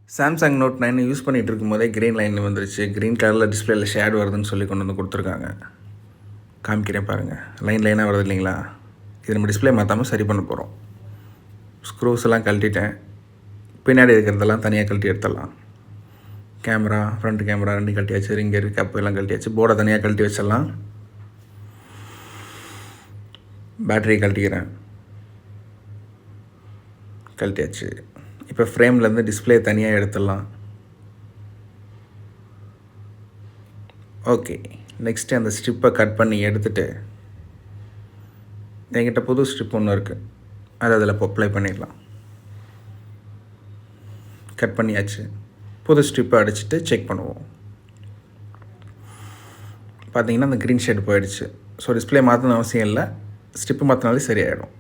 Samsung note 9 use பண்ணிகிட்டு இருக்கும்போதே green line வந்துருச்சு. க்ரீன் கலரில் டிஸ்பிளேல ஷேட் வருதுன்னு சொல்லி கொண்டு வந்து கொடுத்துருக்காங்க. காமிக்கிறேன் பாருங்கள். லைனாக வருது இல்லைங்களா? இது நம்ம டிஸ்பிளே மாற்றாமல் சரி பண்ண போகிறோம். ஸ்க்ரூஸ் எல்லாம் கழட்டிட்டேன். பின்னாடி இருக்கிறதெல்லாம் தனியாக கழட்டி எடுத்துடலாம். கேமரா, ஃப்ரண்ட் கேமரா ரெண்டும் கழட்டியாச்சு. ரிங்கர், கப்பு எல்லாம் கழட்டியாச்சு. போர்டை தனியாக கழட்டி வச்சிடலாம். பேட்டரி கழட்டிக்கிறேன். கழட்டியாச்சு. இப்போ ஃப்ரேம்லேருந்து டிஸ்பிளே தனியாக எடுத்துடலாம். ஓகே, நெக்ஸ்ட்டு அந்த ஸ்ட்ரிப்பை கட் பண்ணி எடுத்துகிட்டு என்கிட்ட புது ஸ்ட்ரிப் ஒன்று இருக்குது, அதை அதில் அப்ளை பண்ணிடலாம். கட் பண்ணியாச்சு. புது ஸ்ட்ரிப்பை அடிச்சுட்டு செக் பண்ணுவோம். பார்த்தீங்கன்னா அந்த க்ரீன் ஷேட் போயிடுச்சு. ஸோ டிஸ்பிளே மாற்றணும் அவசியம் இல்லை, ஸ்ட்ரிப்பு மாற்றினாலே சரியாயிடும்.